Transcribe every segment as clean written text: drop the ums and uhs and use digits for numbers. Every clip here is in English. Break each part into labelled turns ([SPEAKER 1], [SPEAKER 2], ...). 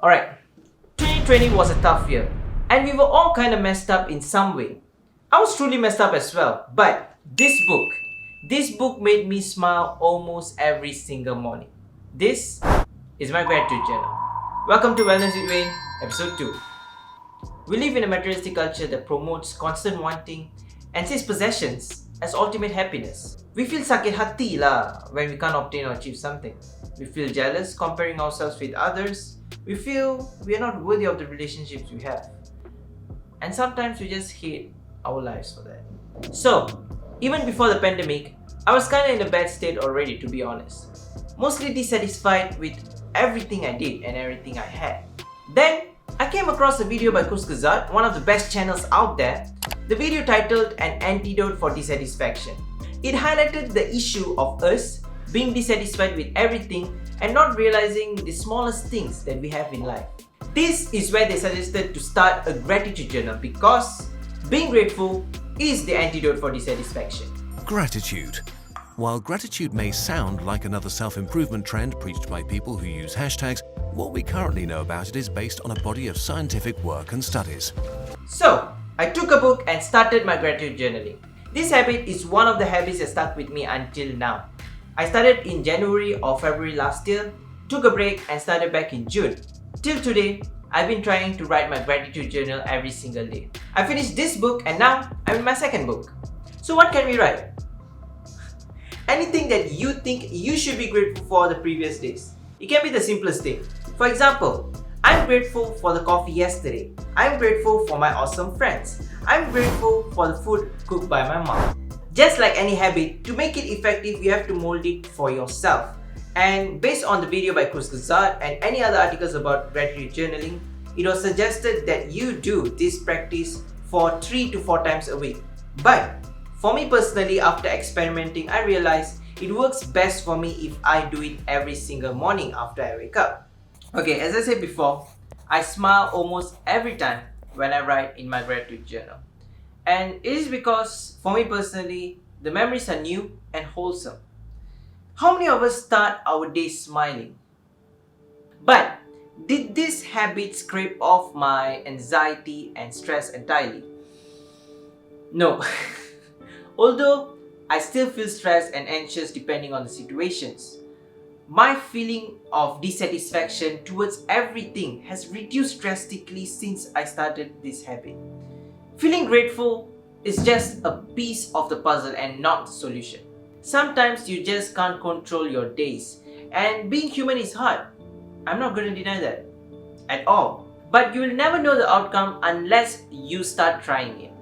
[SPEAKER 1] Alright, 2020 was a tough year, and we were all kind of messed up in some way. I was truly messed up as well, but this book made me smile almost every single morning. This is my gratitude journal. Welcome to Wellness with Wayn, episode 2. We live in a materialistic culture that promotes constant wanting and sees possessions as ultimate happiness. We feel sakit hati lah when we can't obtain or achieve something. We feel jealous comparing ourselves with others. We feel we are not worthy of the relationships we have. And sometimes we just hate our lives for that. So, even before the pandemic, I was kinda in a bad state already, to be honest. Mostly dissatisfied with everything I did and everything I had. Then, I came across a video by Kurzgesagt, one of the best channels out there. The video titled An Antidote for Dissatisfaction. It highlighted the issue of us being dissatisfied with everything and not realizing the smallest things that we have in life. This is where they suggested to start a gratitude journal because being grateful is the antidote for dissatisfaction.
[SPEAKER 2] Gratitude. While gratitude may sound like another self-improvement trend preached by people who use hashtags, what we currently know about it is based on a body of scientific work and studies.
[SPEAKER 1] So, I took a book and started my gratitude journaling. This habit is one of the habits that stuck with me until now. I started in January or February last year, took a break and started back in June. Till today, I've been trying to write my gratitude journal every single day. I finished this book and now I'm in my second book. So what can we write? Anything that you think you should be grateful for the previous days. It can be the simplest thing. For example, I'm grateful for the coffee yesterday. I'm grateful for my awesome friends. I'm grateful for the food cooked by my mom. Just like any habit, to make it effective, you have to mold it for yourself. And based on the video by Kurzgesagt and any other articles about gratitude journaling, it was suggested that you do this practice for 3 to 4 times a week. But for me personally, after experimenting, I realized it works best for me if I do it every single morning after I wake up. Okay, as I said before, I smile almost every time when I write in my gratitude journal. And it is because, for me personally, the memories are new and wholesome. How many of us start our day smiling? But did this habit scrape off my anxiety and stress entirely? No. Although I still feel stressed and anxious depending on the situations, my feeling of dissatisfaction towards everything has reduced drastically since I started this habit. Feeling grateful is just a piece of the puzzle and not the solution. Sometimes you just can't control your days, and being human is hard. I'm not going to deny that at all. But you will never know the outcome unless you start trying it.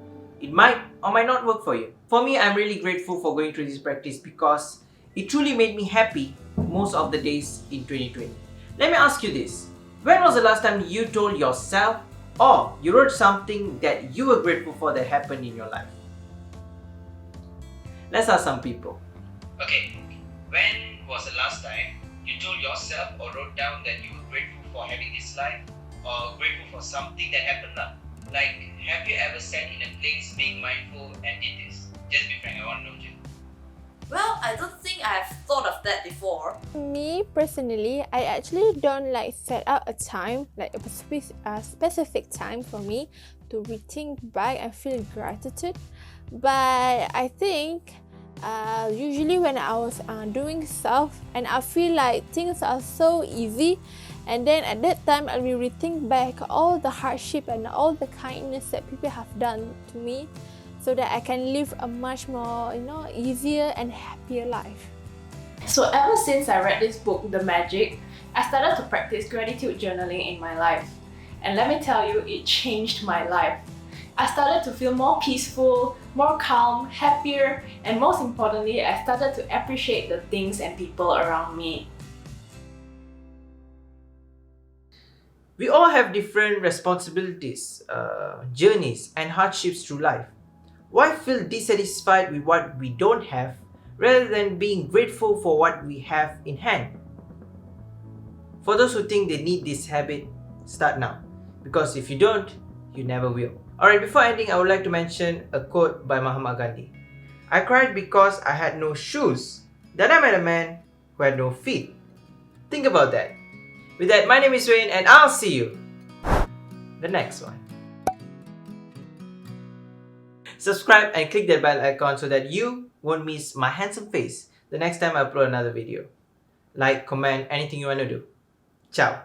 [SPEAKER 1] It might or might not work for you. For me, I'm really grateful for going through this practice because it truly made me happy most of the days in 2020. Let me ask you this. When was the last time you told yourself or you wrote something that you were grateful for that happened in your life? Let's ask some people.
[SPEAKER 3] Okay, when was the last time you told yourself or wrote down that you were grateful for having this life or grateful for something that happened? Like, have you ever sat in a place being mindful and did this? Just be frank, I want to know you.
[SPEAKER 4] Well, I don't think I've thought of that before.
[SPEAKER 5] Me personally, I actually don't set out a time, a specific time for me to rethink back and feel gratitude. But I think usually when I was doing stuff and I feel like things are so easy, and then at that time I will rethink back all the hardship and all the kindness that people have done to me, so that I can live a much more, easier and happier life.
[SPEAKER 6] So ever since I read this book, The Magic, I started to practice gratitude journaling in my life. And let me tell you, it changed my life. I started to feel more peaceful, more calm, happier, and most importantly, I started to appreciate the things and people around me.
[SPEAKER 1] We all have different responsibilities, journeys, and hardships through life. Why feel dissatisfied with what we don't have rather than being grateful for what we have in hand? For those who think they need this habit, start now. Because if you don't, you never will. Alright, before ending, I would like to mention a quote by Mahatma Gandhi. I cried because I had no shoes. Then I met a man who had no feet. Think about that. With that, my name is Wayn and I'll see you the next one. Subscribe and click that bell icon so that you won't miss my handsome face the next time I upload another video. Like, comment, anything you want to do. Ciao.